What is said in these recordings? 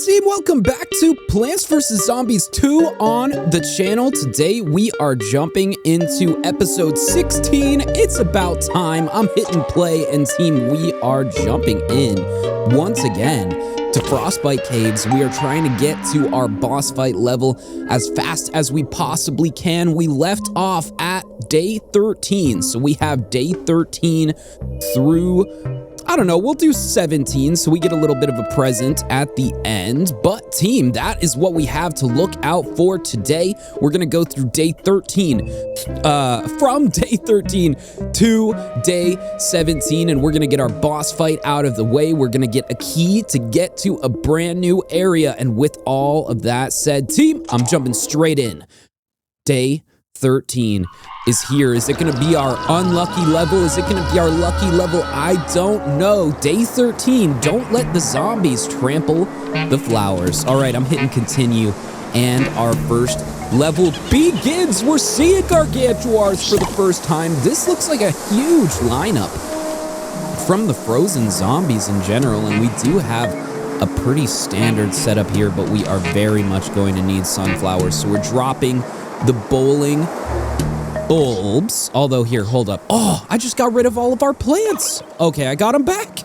team, welcome back to Plants vs. Zombies 2 on the channel. Today we are jumping into episode 16. It's about time. I'm hitting play, and team, we are jumping in once again to Frostbite Caves. We are trying to get to our boss fight level as fast as we possibly can. We left off at day 13, so we have day 13 through, I don't know, we'll do 17, so we get a little bit of a present at the end. But team, that is what we have to look out for today. We're gonna go through day 13, from day 13 to day 17, and we're gonna get our boss fight out of the way. We're gonna get a key to get to a brand new area. And with all of that said, team, I'm jumping straight in. Day 13 is here. Is it going to be our unlucky level? Is it going to be our lucky level? I don't know. Day 13, don't let the zombies trample the flowers. All right, I'm hitting continue, and our first level begins. We're seeing Gargantuars for the first time. This looks like a huge lineup from the frozen zombies in general, and we do have a pretty standard setup here, but we are very much going to need sunflowers. So we're dropping the bowling bulbs. Although here, hold up. Oh, I just got rid of all of our plants. Okay, I got them back.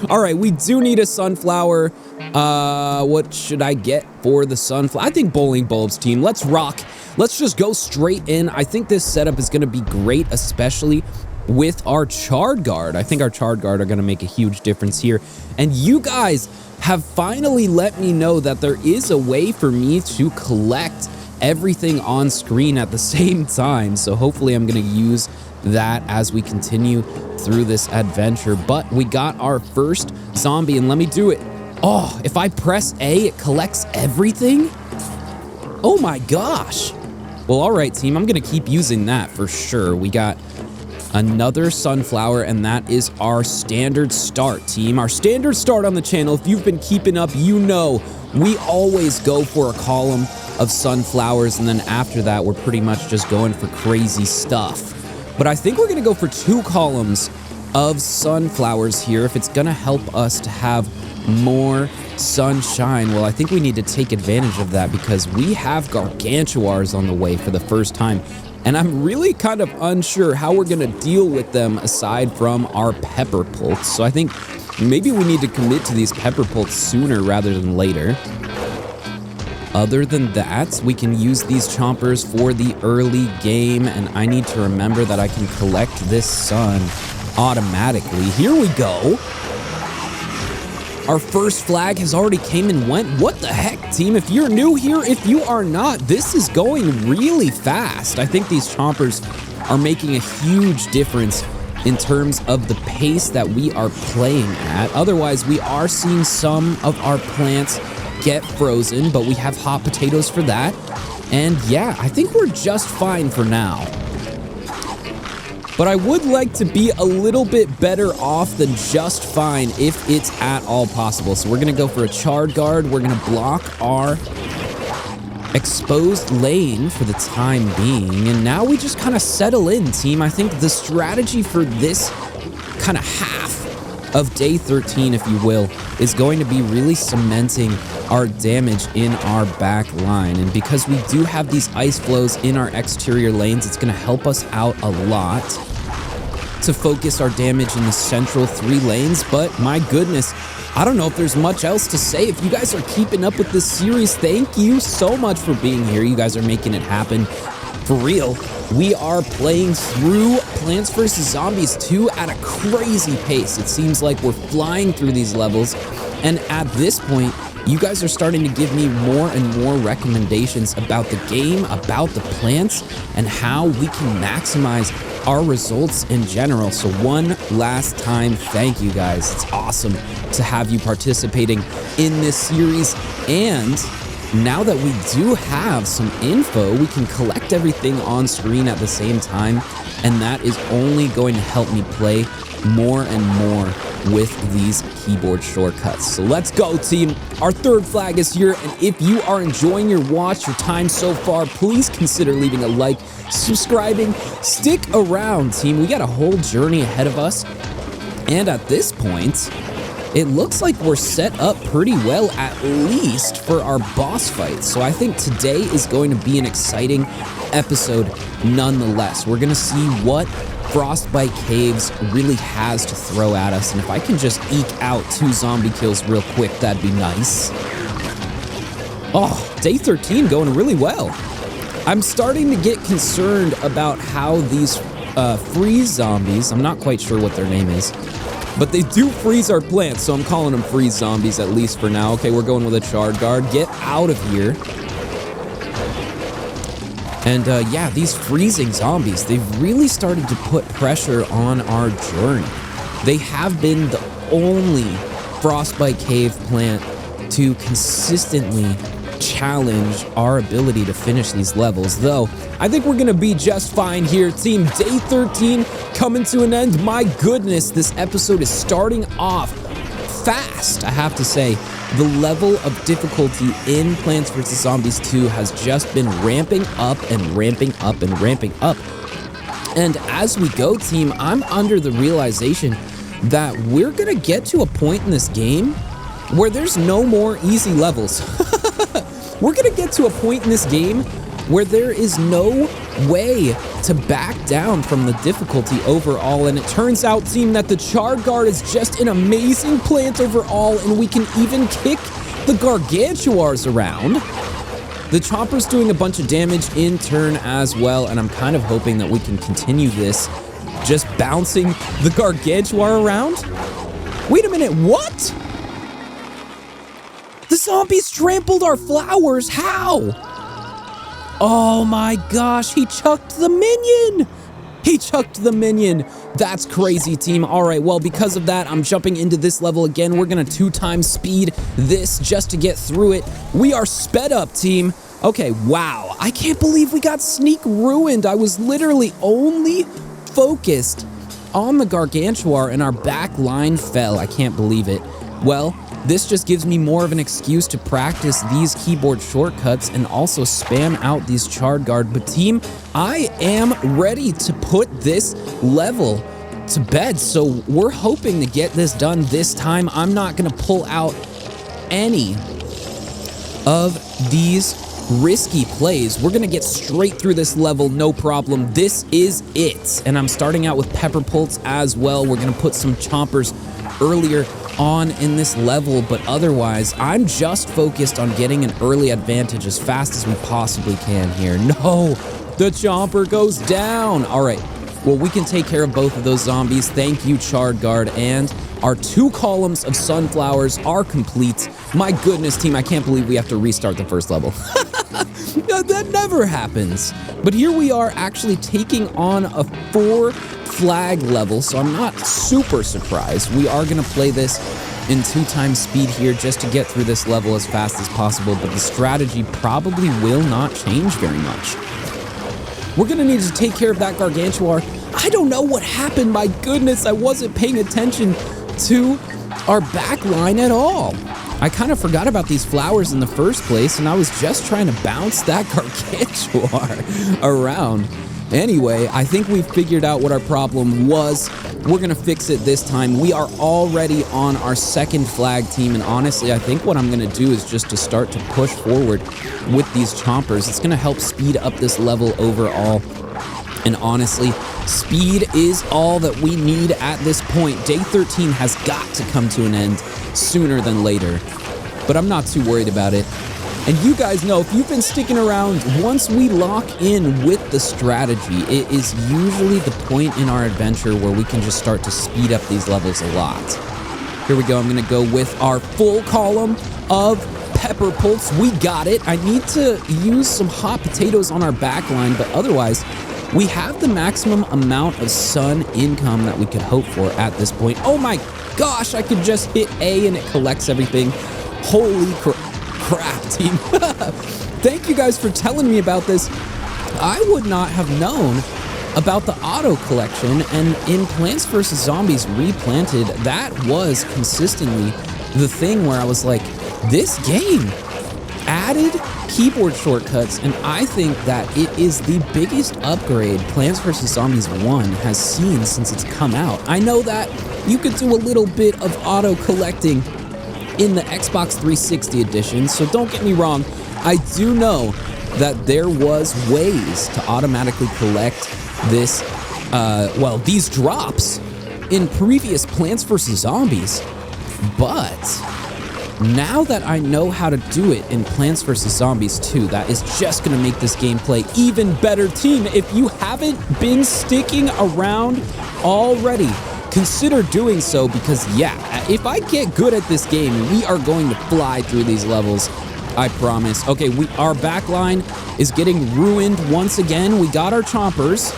All right, we do need a sunflower. What should I get for the sunflower? I think bowling bulbs, team. Let's rock. Let's just go straight in. I think this setup is going to be great, especially with our Chard Guard. I think our Chard Guard are going to make a huge difference here. And you guys have finally let me know that there is a way for me to collect everything on screen at the same time. So hopefully I'm going to use that as we continue through this adventure. But we got our first zombie, and let me do it. Oh, if I press A, it collects everything? Oh my gosh. Well, all right, team, I'm going to keep using that for sure. We got another sunflower, and that is our standard start, team. Our standard start on the channel, if you've been keeping up, you know we always go for a column of sunflowers, and then after that, we're pretty much just going for crazy stuff. But I think we're gonna go for 2 columns of sunflowers here if it's gonna help us to have more sunshine. Well, I think we need to take advantage of that because we have Gargantuars on the way for the first time, and I'm really kind of unsure how we're gonna deal with them aside from our pepper pults. So I think maybe we need to commit to these pepper pults sooner rather than later. Other than that, we can use these chompers for the early game, and I need to remember that I can collect this sun automatically. Here we go. Our first flag has already came and went. What the heck, team? If you're new here, if you are not, this is going really fast. I think these chompers are making a huge difference in terms of the pace that we are playing at. Otherwise, we are seeing some of our plants get frozen, but we have hot potatoes for that. And yeah, I think we're just fine for now. But I would like to be a little bit better off than just fine if it's at all possible. So we're gonna go for a Chard Guard. We're gonna block our exposed lane for the time being. And now we just kind of settle in, team. I think the strategy for this kind of half of day 13, if you will, is going to be really cementing our damage in our back line. And because we do have these ice flows in our exterior lanes, it's going to help us out a lot to focus our damage in the central 3 lanes. But my goodness, I don't know if there's much else to say. If you guys are keeping up with this series, thank you so much for being here. You guys are making it happen for real. We are playing through Plants vs. Zombies 2 at a crazy pace. It seems like we're flying through these levels, and at this point, you guys are starting to give me more and more recommendations about the game, about the plants, and how we can maximize our results in general. So one last time, thank you guys. It's awesome to have you participating in this series, and now that we do have some info, we can collect everything on screen at the same time, and that is only going to help me play more and more with these keyboard shortcuts. So let's go, team. Our third flag is here, and if you are enjoying your watch, your time so far, please consider leaving a like, subscribing, stick around, team. We got a whole journey ahead of us, and at this point, it looks like we're set up pretty well, at least for our boss fight. So I think today is going to be an exciting episode nonetheless. We're going to see what Frostbite Caves really has to throw at us, and if I can just eke out 2 zombie kills real quick, that'd be nice. Oh, day 13 going really well. I'm starting to get concerned about how these freeze zombies, I'm not quite sure what their name is, but they do freeze our plants, so I'm calling them freeze zombies at least for now. Okay, we're going with a Charred Guard. Get out of here. And yeah, these freezing zombies, they've really started to put pressure on our journey. They have been the only Frostbite Cave plant to consistently challenge our ability to finish these levels, though I think we're gonna be just fine here, team. Day 13 coming to an end. My goodness, this episode is starting off fast, I have to say. The level of difficulty in Plants vs. Zombies 2 has just been ramping up and ramping up and ramping up. And as we go, team, I'm under the realization that we're gonna get to a point in this game where there's no more easy levels. We're gonna get to a point in this game where there is no way to back down from the difficulty overall, and it turns out, team, that the Charred Guard is just an amazing plant overall, and we can even kick the Gargantuars around. The Chomper's doing a bunch of damage in turn as well, and I'm kind of hoping that we can continue this, just bouncing the Gargantuar around. Wait a minute, what? The zombies trampled our flowers, how? Oh my gosh, he chucked the minion! He chucked the minion. That's crazy, team. All right, well, because of that, I'm jumping into this level again. We're gonna 2x speed this just to get through it. We are sped up, team. Okay, wow. I can't believe we got sneak ruined. I was literally only focused on the Gargantuar and our back line fell. I can't believe it. Well, this just gives me more of an excuse to practice these keyboard shortcuts and also spam out these Charred Guard. But team, I am ready to put this level to bed. So we're hoping to get this done this time. I'm not gonna pull out any of these risky plays. We're gonna get straight through this level, no problem. This is it. And I'm starting out with Pepper Pulse as well. We're gonna put some Chompers earlier on in this level, but otherwise, I'm just focused on getting an early advantage as fast as we possibly can here. No, the Chomper goes down. All right, well, we can take care of both of those zombies. Thank you, Charred Guard, and our 2 columns of sunflowers are complete. My goodness, team, I can't believe we have to restart the first level. That never happens. But here we are actually taking on a 4 flag level, so I'm not super surprised. We are gonna play this in 2x speed here just to get through this level as fast as possible, but the strategy probably will not change very much. We're gonna need to take care of that Gargantuar. I don't know what happened, my goodness, I wasn't paying attention to our back line at all. I kind of forgot about these flowers in the first place, and I was just trying to bounce that Gargantuar around. Anyway, I think we've figured out what our problem was. We're gonna fix it this time. We are already on our 2nd flag, team, and honestly, I think what I'm gonna do is just to start to push forward with these Chompers. It's gonna help speed up this level overall. And honestly, speed is all that we need at this point. Day 13 has got to come to an end sooner than later, but I'm not too worried about it. And you guys know, if you've been sticking around, once we lock in with the strategy, it is usually the point in our adventure where we can just start to speed up these levels a lot. Here we go. I'm going to go with our full column of Pepper Pulse. We got it. I need to use some hot potatoes on our back line, but otherwise, we have the maximum amount of sun income that we could hope for at this point. Oh my gosh, I could just hit A and it collects everything. Holy crap, team. Thank you guys for telling me about this. I would not have known about the auto collection, and in Plants vs. Zombies Replanted, that was consistently the thing where I was like, this game added keyboard shortcuts, and I think that it is the biggest upgrade Plants vs. Zombies 1 has seen since it's come out. I know that You could do a little bit of auto collecting in the Xbox 360 edition, so don't get me wrong, I do know that there was ways to automatically collect this, these drops in previous Plants vs. Zombies, but now that I know how to do it in Plants vs. Zombies 2, that is just going to make this gameplay even better. Team, if you haven't been sticking around already, consider doing so because, yeah, if I get good at this game, we are going to fly through these levels. I promise. Okay, our back line is getting ruined once again. We got our chompers.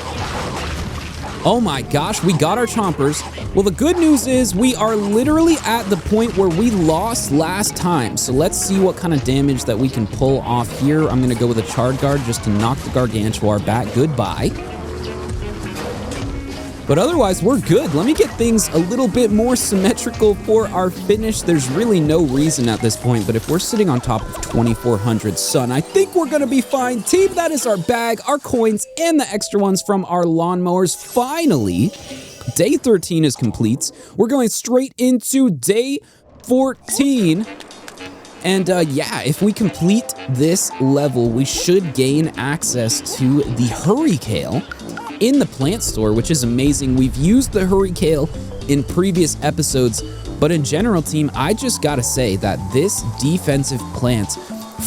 Oh my gosh, we got our chompers. Well, the good news is we are literally at the point where we lost last time. So let's see what kind of damage that we can pull off here. I'm going to go with a Charred Guard just to knock the Gargantuar back. Goodbye. But otherwise, we're good. Let me get things a little bit more symmetrical for our finish. There's really no reason at this point, but if we're sitting on top of 2,400 sun, I think we're gonna be fine. Team, that is our bag, our coins, and the extra ones from our lawnmowers. Finally, day 13 is complete. We're going straight into day 14. And yeah, if we complete this level, we should gain access to the Hurricane in the plant store, which is amazing. We've used the Hurricane in previous episodes, but in general, team, I just gotta say that this defensive plant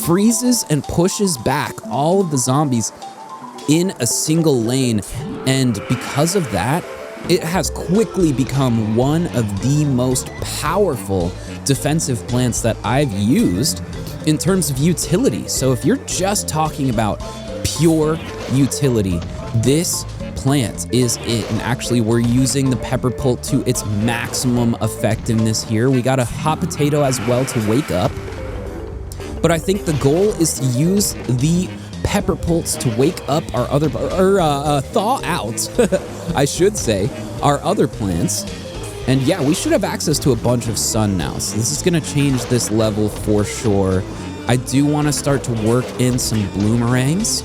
freezes and pushes back all of the zombies in a single lane, and because of that, it has quickly become one of the most powerful defensive plants that I've used in terms of utility. So if you're just talking about pure utility, this plant is it. And actually, we're using the pepper pult to its maximum effectiveness here. We got a hot potato as well to wake up, but I think the goal is to use the pepper pults to wake up our other, thaw out, I should say, our other plants. And yeah, we should have access to a bunch of sun now, so this is gonna change this level for sure. I do want to start to work in some bloomerangs.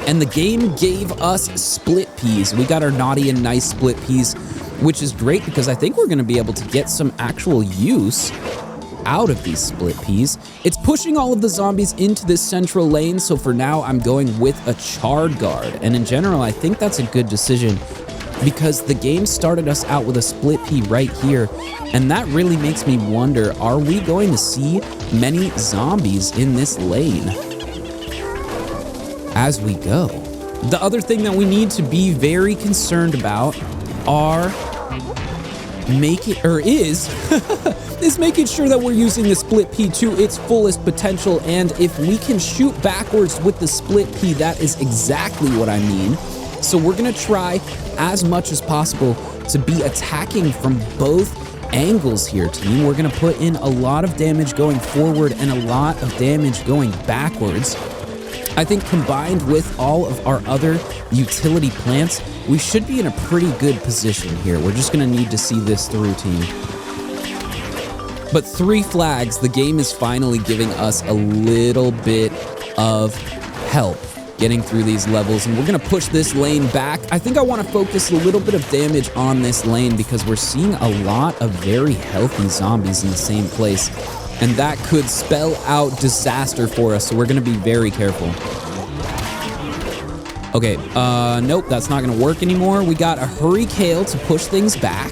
And the game gave us split peas. We got our naughty and nice split peas, which is great because I think we're gonna be able to get some actual use out of these split peas. It's pushing all of the zombies into this central lane, so for now I'm going with a Charred Guard. And in general, I think that's a good decision because the game started us out with a split pea right here, and that really makes me wonder, are we going to see many zombies in this lane as we go? The other thing that we need to be very concerned about is making sure that we're using the split pea to its fullest potential, and if we can shoot backwards with the split pea, that is exactly what I mean. So we're gonna try as much as possible to be attacking from both angles here, team. We're gonna put in a lot of damage going forward and a lot of damage going backwards. I think combined with all of our other utility plants, we should be in a pretty good position here. We're just gonna need to see this through, team. But 3 flags, the game is finally giving us a little bit of help getting through these levels, and we're gonna push this lane back. I think I wanna focus a little bit of damage on this lane because we're seeing a lot of very healthy zombies in the same place, and that could spell out disaster for us, so we're gonna be very careful. Okay, nope, that's not gonna work anymore. We got a Hurricane to push things back.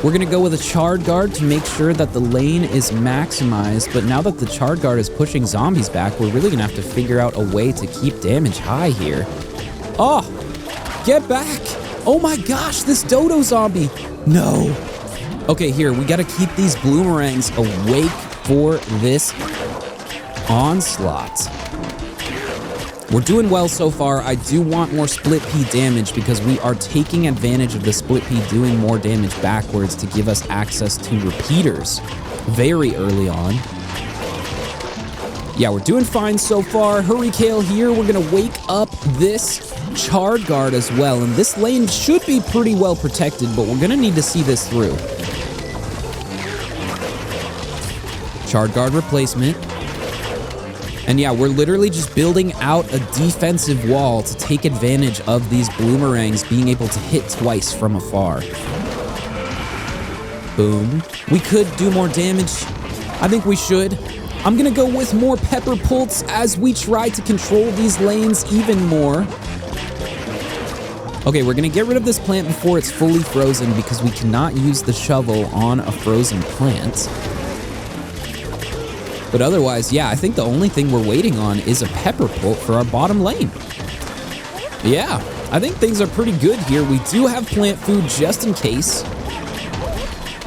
We're gonna go with a Charred Guard to make sure that the lane is maximized, but now that the Charred Guard is pushing zombies back, we're really gonna have to figure out a way to keep damage high here. Oh, get back. Oh my gosh, this dodo zombie. No. Okay, here, we gotta keep these bloomerangs awake for this onslaught. We're doing well so far. I do want more split pea damage because we are taking advantage of the split pea doing more damage backwards to give us access to repeaters very early on. Yeah, we're doing fine so far. Hurricane here. We're going to wake up this Charred Guard as well. And this lane should be pretty well protected, but we're going to need to see this through. Charred Guard replacement. And yeah, we're literally just building out a defensive wall to take advantage of these bloomerangs being able to hit twice from afar. Boom. We could do more damage. I think we should. I'm gonna go with more pepper pulse as we try to control these lanes even more. Okay, we're gonna get rid of this plant before it's fully frozen because we cannot use the shovel on a frozen plant. But otherwise, yeah, I think the only thing we're waiting on is a pepper pult for our bottom lane. Yeah, I think things are pretty good here. We do have plant food just in case.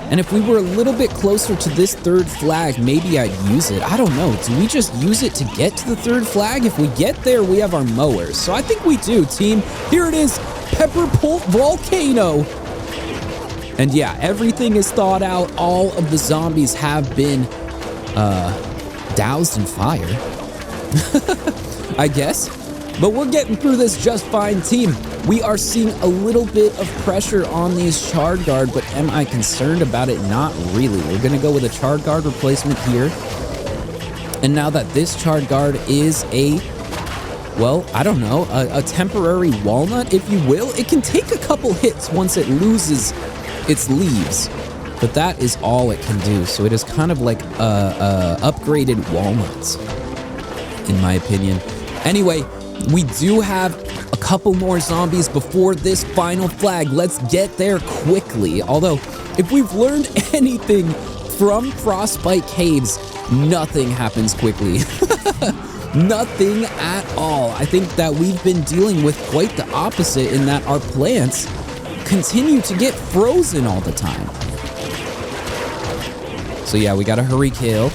And if we were a little bit closer to this third flag, maybe I'd use it. I don't know. Do we just use it to get to the third flag? If we get there, we have our mowers. So I think we do, team. Here it is, Pepper Pult Volcano. And yeah, everything is thawed out. All of the zombies have been doused in fire, I guess. But we're getting through this just fine, team. We are seeing a little bit of pressure on these Charred Guard, but am I concerned about it? Not really. We're gonna go with a Charred Guard replacement here. And now that this Charred Guard is a, well, I don't know, a temporary walnut, if you will, it can take a couple hits once it loses its leaves. But that is all it can do. So it is kind of like upgraded walnuts, in my opinion. Anyway, we do have a couple more zombies before this final flag. Let's get there quickly. Although, if we've learned anything from Frostbite Caves, nothing happens quickly. Nothing at all. I think that we've been dealing with quite the opposite in that our plants continue to get frozen all the time. So yeah, we got a Hurry Kill.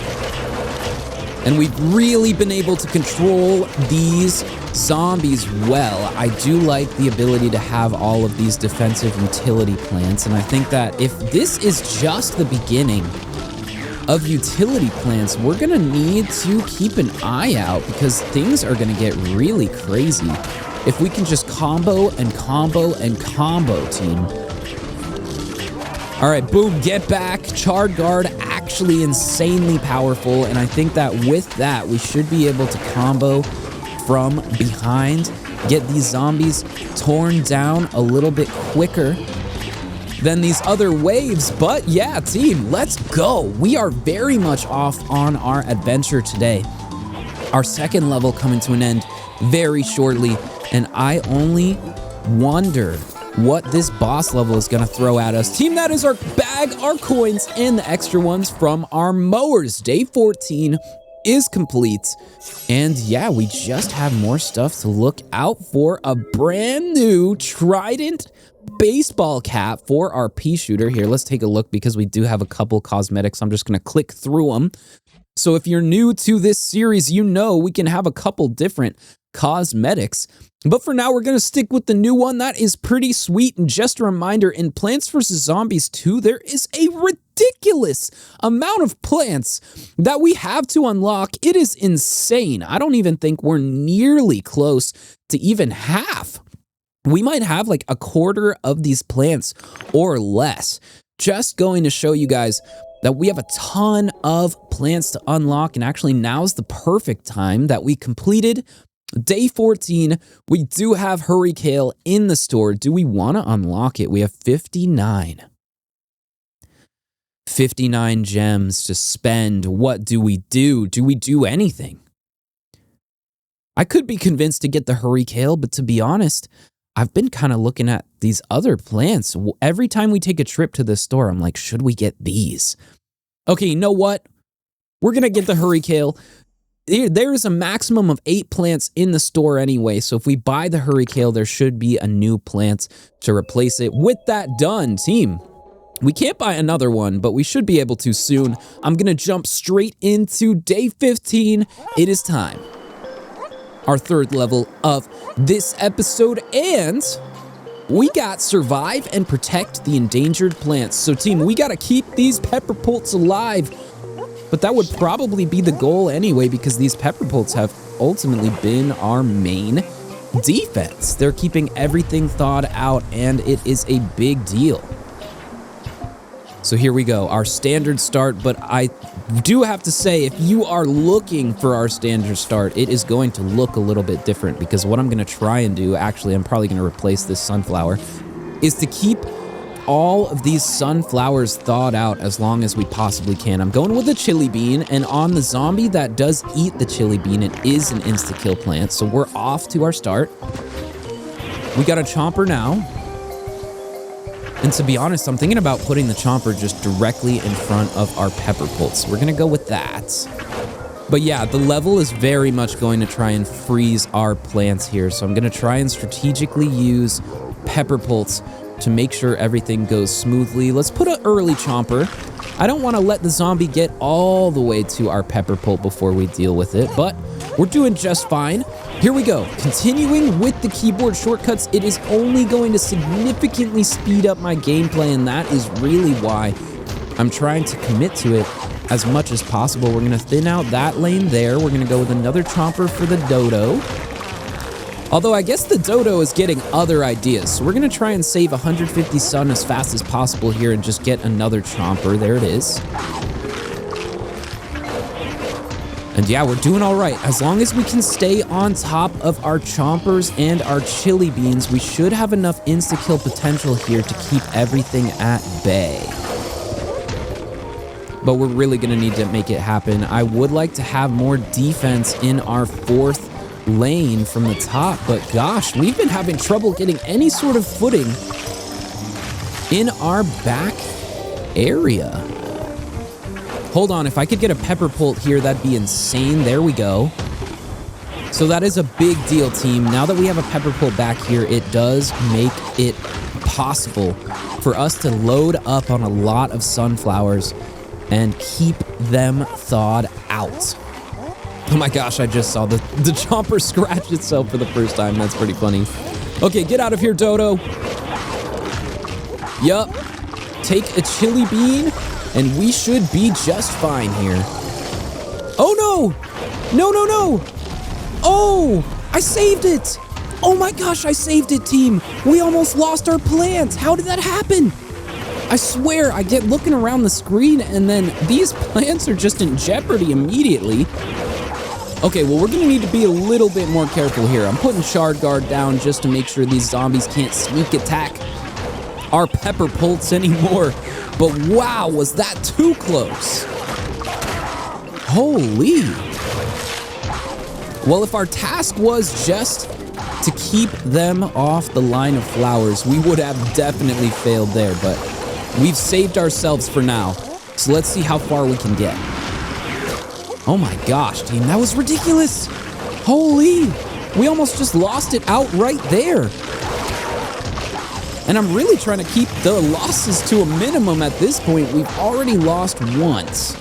And we've really been able to control these zombies well. I do like the ability to have all of these defensive utility plants, and I think that if this is just the beginning of utility plants, we're gonna need to keep an eye out because things are gonna get really crazy if we can just combo and combo and combo, team. All right, boom, get back. Charred Guard, actually insanely powerful, and I think that with that, we should be able to combo from behind, get these zombies torn down a little bit quicker than these other waves. But yeah, team, let's go. We are very much off on our adventure today. Our second level coming to an end very shortly, and I only wonder what this boss level is gonna throw at us. Team, that is our bag, our coins, and the extra ones from our mowers. Day 14 is complete. And yeah, we just have more stuff to look out for. A brand new Trident baseball cap for our pea shooter. Here, let's take a look because we do have a couple cosmetics. I'm just gonna click through them. So if you're new to this series, you know we can have a couple different cosmetics. But for now, we're going to stick with the new one. That is pretty sweet. And just a reminder, in Plants vs. Zombies 2, there is a ridiculous amount of plants that we have to unlock. It is insane. I don't even think we're nearly close to even half. We might have like a quarter of these plants or less. Just going to show you guys that we have a ton of plants to unlock. And actually, now's the perfect time that we completed Day 14, we do have Hurry Kale in the store. Do we want to unlock it? We have 59. 59 gems to spend. What do we do? Do we do anything? I could be convinced to get the Hurry Kale, but to be honest, I've been kind of looking at these other plants. Every time we take a trip to the store, I'm like, should we get these? Okay, you know what? We're going to get the Hurry Kale. There is a maximum of 8 plants in the store anyway, so if we buy the Hurry Kale, there should be a new plant to replace it. With that done, team, we can't buy another one, but we should be able to soon. I'm going to jump straight into Day 15. It is time. Our third level of this episode, and we got Survive and Protect the Endangered Plants. So, team, we got to keep these pepper pults alive. But that would probably be the goal anyway, because these pepper pults have ultimately been our main defense. They're keeping everything thawed out, and it is a big deal. So here we go, our standard start, but I do have to say, if you are looking for our standard start, it is going to look a little bit different, because what I'm going to try and do, actually, I'm probably going to replace this sunflower, is to keep all of these sunflowers thawed out as long as we possibly can. I'm going with a chili bean, and on the zombie that does eat the chili bean, it is an insta-kill plant, so we're off to our start. We got a chomper now. And to be honest, I'm thinking about putting the chomper just directly in front of our pepper pulse. We're gonna go with that. But yeah, the level is very much going to try and freeze our plants here. So I'm gonna try and strategically use pepper pulse to make sure everything goes smoothly. Let's put an early chomper. I don't want to let the zombie get all the way to our pepper pulp before we deal with it, but we're doing just fine. Here we go. Continuing with the keyboard shortcuts, it is only going to significantly speed up my gameplay, and that is really why I'm trying to commit to it as much as possible. We're going to thin out that lane there. We're going to go with another chomper for the dodo. Although I guess the dodo is getting other ideas, so we're going to try and save 150 sun as fast as possible here and just get another chomper. There it is. And yeah, we're doing all right. As long as we can stay on top of our chompers and our chili beans, we should have enough insta-kill potential here to keep everything at bay. But we're really going to need to make it happen. I would like to have more defense in our fourth lane from the top, but gosh, we've been having trouble getting any sort of footing in our back area. Hold on, if I could get a pepper pult here, that'd be insane. There we go. So that is a big deal, team. Now that we have a pepper pult back here, it does make it possible for us to load up on a lot of sunflowers and keep them thawed out. Oh my gosh, I just saw the chomper scratch itself for the first time. That's pretty funny. Okay, get out of here, Dodo. Yup. Take a chili bean, and we should be just fine here. Oh no! No, no, no! Oh! I saved it! Oh my gosh, I saved it, team! We almost lost our plants! How did that happen? I swear, I get looking around the screen, and then these plants are just in jeopardy immediately. Okay, well, we're gonna need to be a little bit more careful here. I'm putting Shard Guard down just to make sure these zombies can't sneak attack our pepper pults anymore. But wow, was that too close? Holy. Well, if our task was just to keep them off the line of flowers, we would have definitely failed there, but we've saved ourselves for now. So let's see how far we can get. Oh my gosh, team, that was ridiculous. Holy, we almost just lost it outright there. And I'm really trying to keep the losses to a minimum at this point. We've already lost once.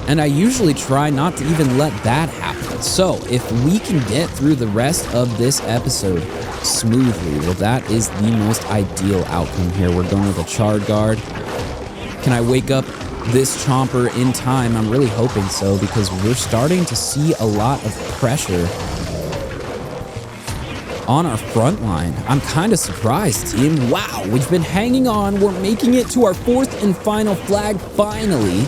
And I usually try not to even let that happen. So if we can get through the rest of this episode smoothly, well, that is the most ideal outcome here. We're going with a Shard Guard. Can I wake up this chomper in time? I'm really hoping so, because we're starting to see a lot of pressure on our front line. I'm kind of surprised, team. Wow, we've been hanging on. We're making it to our fourth and final flag finally.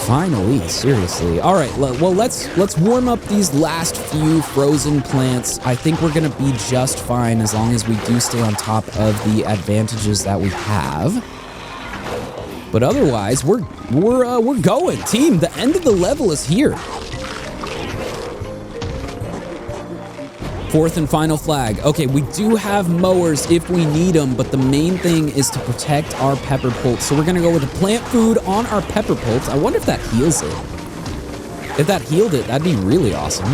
Finally, seriously. All right, well, let's warm up these last few frozen plants. I think we're gonna be just fine as long as we do stay on top of the advantages that we have. But otherwise, we're going, team. The end of the level is here. Fourth and final flag. Okay, we do have mowers if we need them, but the main thing is to protect our pepper pults. So we're gonna go with the plant food on our pepper pults. I wonder if that heals it. If that healed it, that'd be really awesome.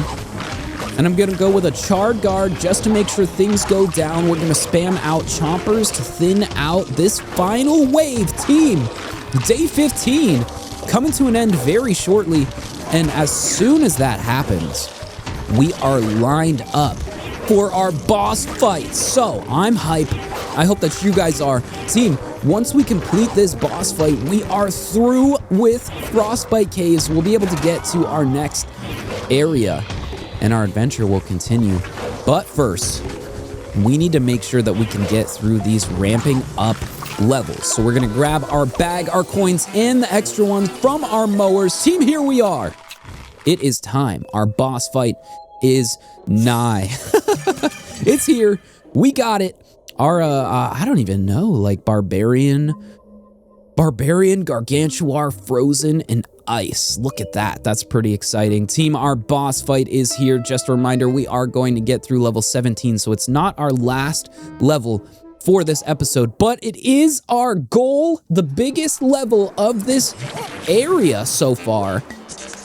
And I'm gonna go with a Shard Guard just to make sure things go down. We're gonna spam out chompers to thin out this final wave, team. Day 15 coming to an end very shortly. And as soon as that happens, we are lined up for our boss fight. So I'm hype. I hope that you guys are. Team, once we complete this boss fight, we are through with Frostbite Caves. We'll be able to get to our next area and our adventure will continue. But first, we need to make sure that we can get through these ramping up levels. So we're gonna grab our bag, our coins, and the extra ones from our mowers. Team, here we are. It is time. Our boss fight is nigh. It's here. We got it. Our, I don't even know, like Barbarian, Gargantuar, Frozen, and Ice. Look at that. That's pretty exciting. Team, our boss fight is here. Just a reminder, we are going to get through level 17, so it's not our last level for this episode, but it is our goal, the biggest level of this area so far.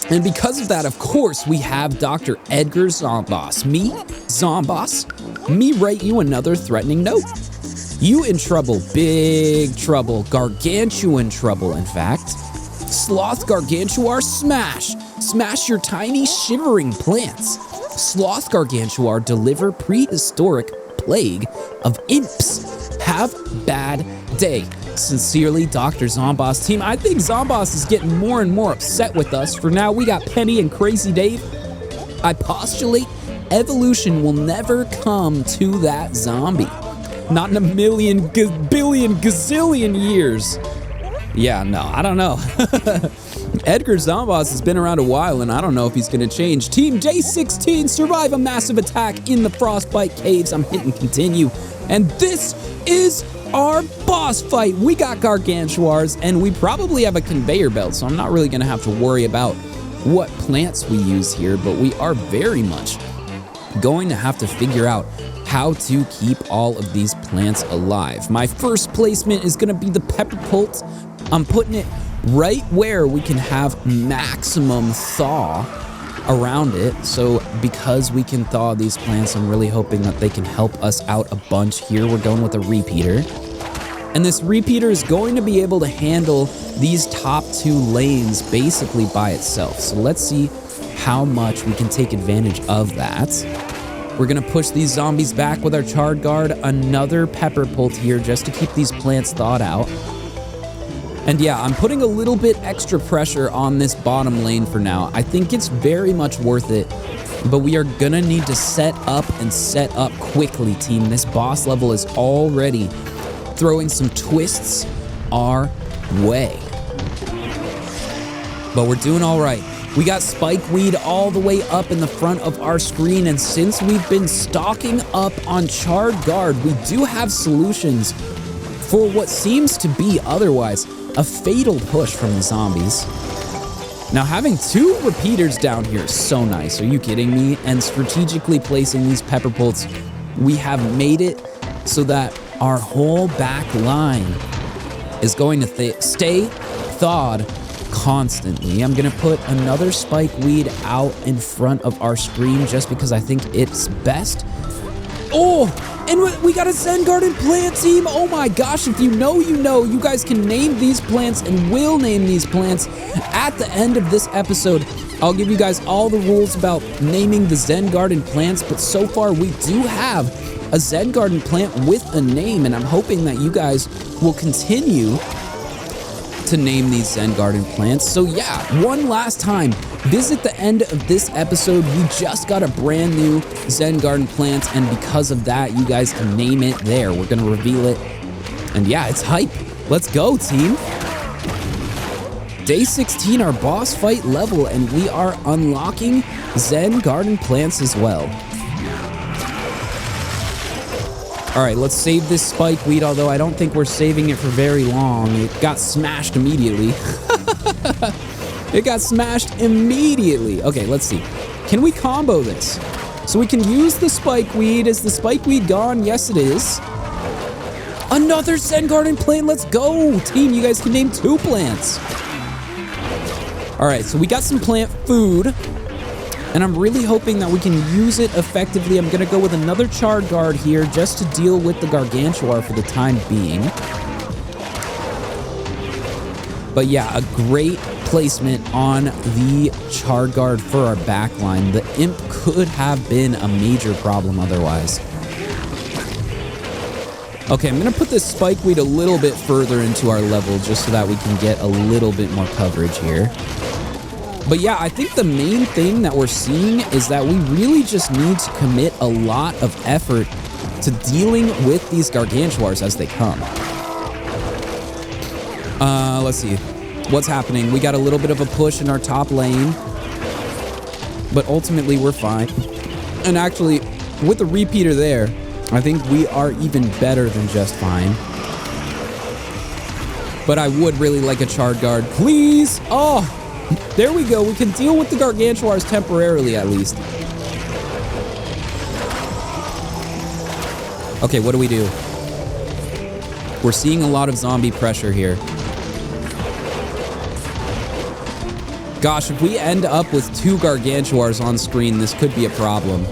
And because of that, of course, we have Dr. Edgar Zomboss. Me write you another threatening note. You in trouble, big trouble, gargantuan trouble, in fact. Sloth Gargantuar, smash! Smash your tiny shivering plants. Sloth Gargantuar, deliver prehistoric plague of imps. Have bad day. Sincerely, Dr. Zomboss. Team, I think Zomboss is getting more and more upset with us. For now, we got Penny and Crazy Dave. I postulate evolution will never come to that zombie. Not in a million, billion, gazillion years. Yeah, no, I don't know. Edgar Zomboss has been around a while, and I don't know if he's gonna change. Team Day 16, survive a massive attack in the Frostbite Caves. I'm hitting continue. And this is our boss fight. We got Gargantuars, and we probably have a conveyor belt, so I'm not really gonna have to worry about what plants we use here, but we are very much going to have to figure out how to keep all of these plants alive. My first placement is gonna be the pepper pult. I'm putting it right where we can have maximum thaw around it. So because we can thaw these plants, I'm really hoping that they can help us out a bunch here. We're going with a repeater. And this repeater is going to be able to handle these top two lanes basically by itself. So let's see how much we can take advantage of that. We're gonna push these zombies back with our Charred Guard, another pepper pult here just to keep these plants thawed out. And yeah, I'm putting a little bit extra pressure on this bottom lane for now. I think it's very much worth it, but we are gonna need to set up and set up quickly, team. This boss level is already throwing some twists our way. But we're doing all right. We got Spikeweed all the way up in the front of our screen, and since we've been stocking up on Charred Guard, we do have solutions for what seems to be otherwise a fatal push from the zombies. Now, having two repeaters down here is so nice. Are you kidding me? And strategically placing these pepper pults, we have made it so that our whole back line is going to stay thawed constantly. I'm gonna put another Spikeweed out in front of our screen just because I think it's best. Oh, and we got a Zen Garden plant, team. Oh my gosh, if you know, you know. You guys can name these plants and will name these plants at the end of this episode. I'll give you guys all the rules about naming the Zen Garden plants, but so far we do have a Zen Garden plant with a name, and I'm hoping that you guys will continue to name these Zen Garden plants. So yeah, one last time, visit the end of this episode. We just got a brand new Zen Garden plant, and because of that, you guys can name it there. We're gonna reveal it, and yeah, it's hype. Let's go, team. Day 16, our boss fight level, and we are unlocking Zen Garden plants as well. All right, let's save this Spikeweed, although I don't think we're saving it for very long. It got smashed immediately. It got smashed immediately. Okay, let's see. Can we combo this? So we can use the Spikeweed. Is the Spikeweed gone? Yes, it is. Another Zen Garden plant. Let's go, team. You guys can name two plants. All right, so we got some plant food, and I'm really hoping that we can use it effectively. I'm gonna go with another Charred Guard here just to deal with the Gargantuar for the time being. But yeah, a great placement on the Charred Guard for our backline. The Imp could have been a major problem otherwise. Okay, I'm gonna put this Spikeweed a little bit further into our level just so that we can get a little bit more coverage here. But yeah, I think the main thing that we're seeing is that we really just need to commit a lot of effort to dealing with these Gargantuars as they come. Let's see. What's happening? We got a little bit of a push in our top lane, but ultimately we're fine. And actually, with the repeater there, I think we are even better than just fine. But I would really like a Chard Guard. Please! Oh! There we go. We can deal with the Gargantuars temporarily, at least. Okay, what do we do? We're seeing a lot of zombie pressure here. Gosh, if we end up with 2 Gargantuars on screen, this could be a problem.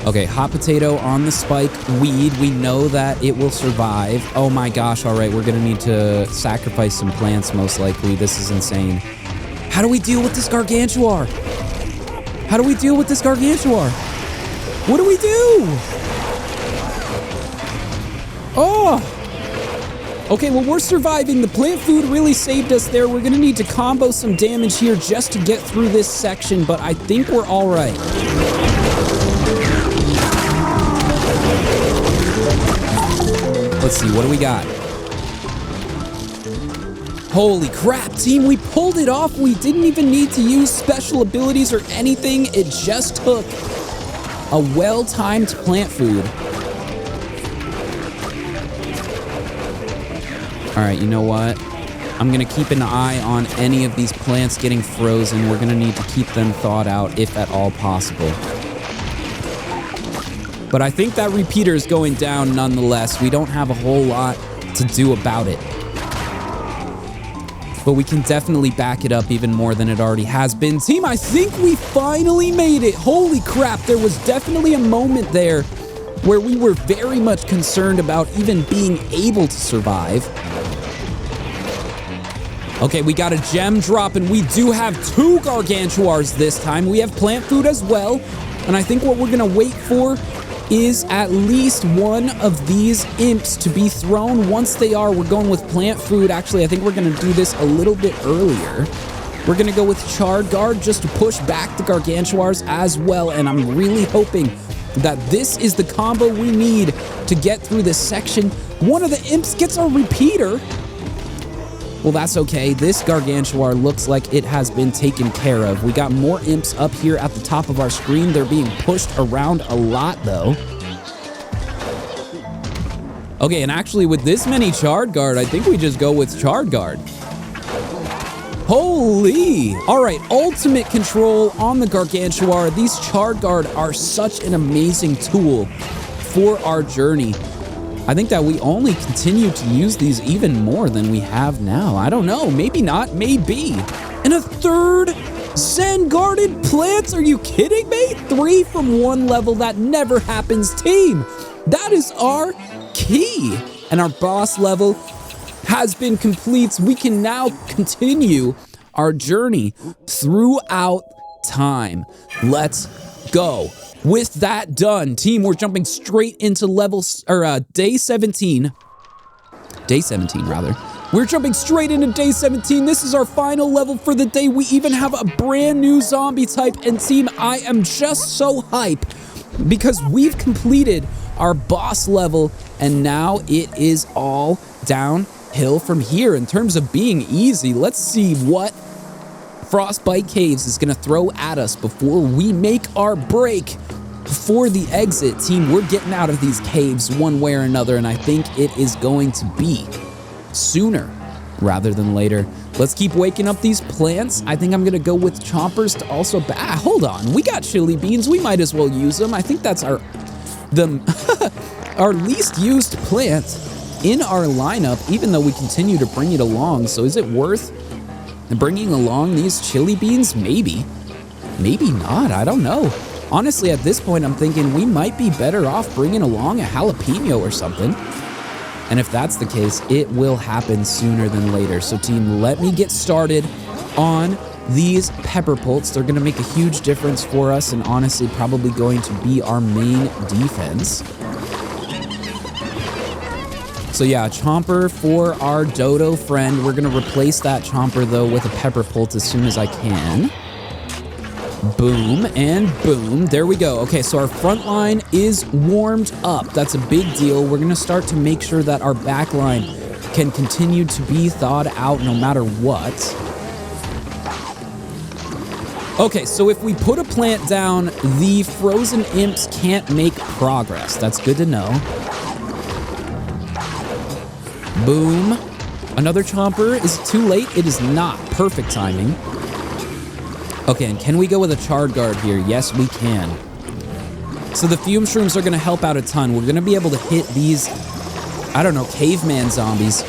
Okay, hot potato on the spike. Weed, we know that it will survive. Oh my gosh, all right, we're gonna need to sacrifice some plants most likely. This is insane. How do we deal with this Gargantuar? How do we deal with this Gargantuar? What do we do? Oh! Okay, well, we're surviving. The plant food really saved us there. We're gonna need to combo some damage here just to get through this section, but I think we're all right. Let's see, what do we got? Holy crap, team, we pulled it off. We didn't even need to use special abilities or anything. It just took a well-timed plant food. All right, you know what? I'm gonna keep an eye on any of these plants getting frozen. We're gonna need to keep them thawed out if at all possible. But I think that repeater is going down nonetheless. We don't have a whole lot to do about it. But we can definitely back it up even more than it already has been. Team, I think we finally made it. Holy crap, there was definitely a moment there where we were very much concerned about even being able to survive. Okay, we got a gem drop, and we do have 2 Gargantuars this time. We have plant food as well, and I think what we're gonna wait for is at least one of these imps to be thrown. Once they are, we're going with plant food. Actually, I think we're gonna do this a little bit earlier. We're gonna go with Chard Guard just to push back the Gargantuars as well, and I'm really hoping that this is the combo we need to get through this section. One of the imps gets a repeater. Well, that's okay. This Gargantuar looks like it has been taken care of. We got more imps up here at the top of our screen. They're being pushed around a lot, though. Okay, and actually, with this many Chard Guard, I think we just go with Chard Guard. Holy! All right, ultimate control on the Gargantuar. These Chard Guard are such an amazing tool for our journey. I think that we only continue to use these even more than we have now. I don't know. Maybe not. Maybe. And a third Zen Guarded Plants? Are you kidding me? 3 from 1 level. That never happens, team. That is our key. And our boss level has been complete. We can now continue our journey throughout time. Let's go. With that done, team, we're jumping straight into day 17. Day 17, rather. We're jumping straight into day 17. This is our final level for the day. We even have a brand new zombie type. And team, I am just so hype because we've completed our boss level and now it is all downhill from here in terms of being easy. Let's see what Frostbite Caves is gonna throw at us before we make our break for the exit. Team, we're getting out of these caves one way or another, and I think it is going to be sooner rather than later. Let's keep waking up these plants. I think I'm gonna go with chompers to also hold on, we got chili beans, we might as well use them. I think that's our least used plant in our lineup, even though we continue to bring it along. So is it worth bringing along these chili beans? Maybe. Maybe not. I don't know. Honestly, at this point, I'm thinking we might be better off bringing along a jalapeno or something. And if that's the case, it will happen sooner than later. So team, let me get started on these pepper poults. They're going to make a huge difference for us and honestly probably going to be our main defense. So yeah, chomper for our dodo friend. We're going to replace that chomper though with a pepper poult as soon as I can. Boom and boom. There we go. Okay, so our front line is warmed up. That's a big deal. We're going to start to make sure that our back line can continue to be thawed out no matter what. Okay, so if we put a plant down, the frozen imps can't make progress. That's good to know. Boom. Another chomper. Is it too late? It is not. Perfect timing. Okay, and can we go with a Charred Guard here? Yes, we can. So the Fume Shrooms are going to help out a ton. We're going to be able to hit these, I don't know, caveman zombies.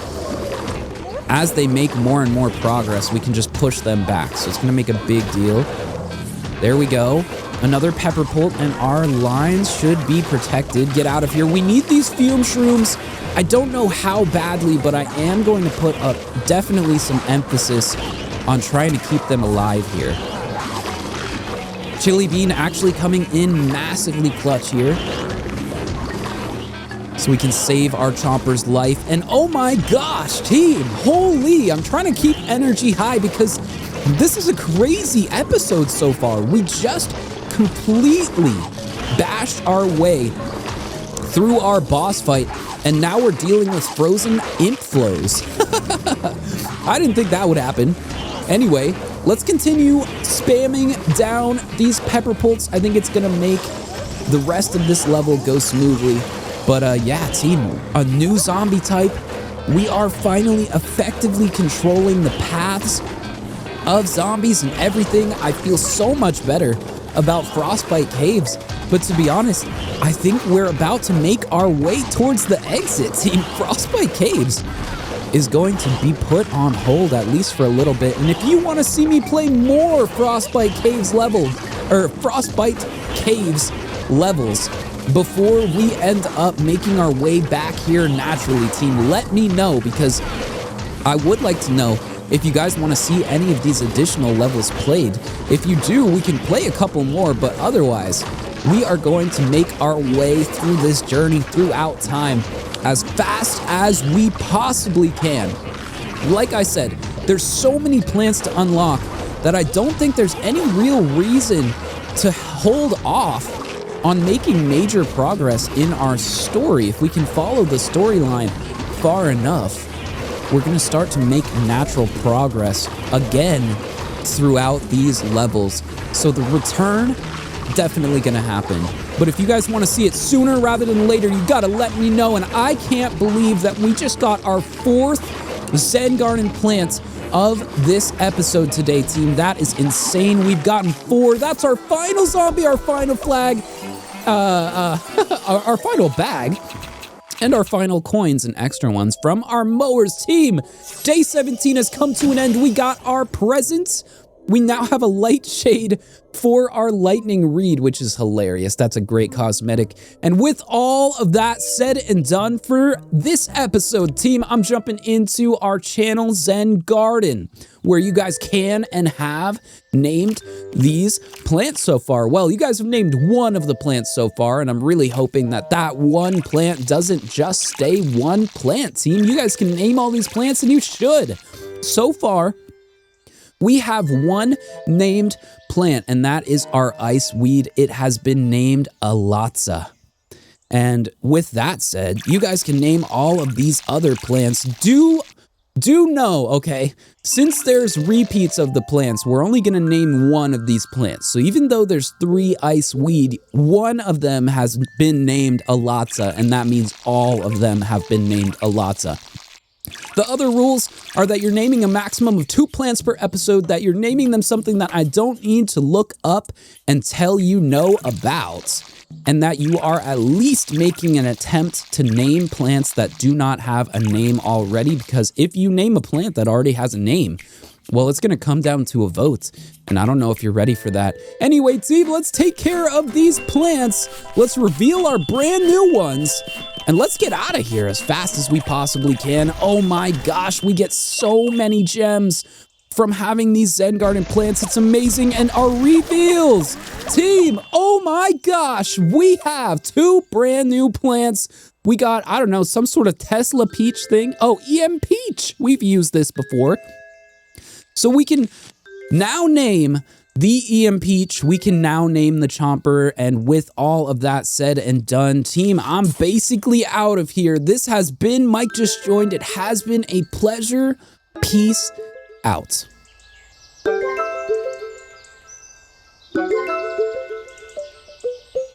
As they make more and more progress, we can just push them back. So it's going to make a big deal. There we go. Another Pepper Pult, and our lines should be protected. Get out of here. We need these Fume Shrooms. I don't know how badly, but I am going to put up definitely some emphasis on trying to keep them alive here. Chili Bean actually coming in massively clutch here. So we can save our Chomper's life. And oh my gosh, team, holy, I'm trying to keep energy high because this is a crazy episode so far. We just completely bashed our way through our boss fight, and now we're dealing with frozen imp flows. I didn't think that would happen. Anyway, let's continue spamming down these Pepper Pults. I think it's going to make the rest of this level go smoothly. But yeah, team, a new zombie type. We are finally effectively controlling the paths of zombies and everything. I feel so much better about Frostbite Caves. But to be honest, I think we're about to make our way towards the exit, team. Frostbite Caves is going to be put on hold, at least for a little bit. And if you want to see me play more Frostbite Caves levels before we end up making our way back here naturally, team, let me know, because I would like to know if you guys want to see any of these additional levels played. If you do, we can play a couple more, but otherwise, we are going to make our way through this journey throughout time as fast as we possibly can. Like I said, there's so many plants to unlock that I don't think there's any real reason to hold off on making major progress in our story. If we can follow the storyline far enough, we're going to start to make natural progress again throughout these levels. So the return, definitely going to happen. But if you guys want to see it sooner rather than later, you got to let me know. And I can't believe that we just got our 4th Zen Garden plant of this episode today, team. That is insane. We've gotten 4. That's our final zombie, our final flag, our final bag, and our final coins and extra ones from our mowers team. Day 17 has come to an end. We got our presents. We now have a light shade for our lightning reed, which is hilarious. That's a great cosmetic. And with all of that said and done for this episode, team, I'm jumping into our channel Zen Garden, where you guys can and have named these plants so far. Well, you guys have named one of the plants so far, and I'm really hoping that that one plant doesn't just stay one plant, team. You guys can name all these plants, and you should. So far, we have one named plant, and that is our ice weed. It has been named Alatza. And with that said, you guys can name all of these other plants. Do know, okay, since there's repeats of the plants, we're only going to name one of these plants. So even though there's 3 ice weed, one of them has been named Alatza, and that means all of them have been named Alatza. The other rules are that you're naming a maximum of 2 plants per episode, that you're naming them something that I don't need to look up and tell you know about, and that you are at least making an attempt to name plants that do not have a name already, because if you name a plant that already has a name, well, it's going to come down to a vote, and I don't know if you're ready for that. Anyway, team, let's take care of these plants. Let's reveal our brand new ones, and let's get out of here as fast as we possibly can. Oh my gosh, we get so many gems from having these Zen Garden plants. It's amazing. And our reveals, team, oh my gosh, we have 2 brand new plants. We got, I don't know, some sort of Tesla peach thing. Oh, EM Peach. We've used this before. So we can now name the EM Peach, we can now name the Chomper, and with all of that said and done, team, I'm basically out of here. This has been Mike Just Joined. It has been a pleasure. Peace out.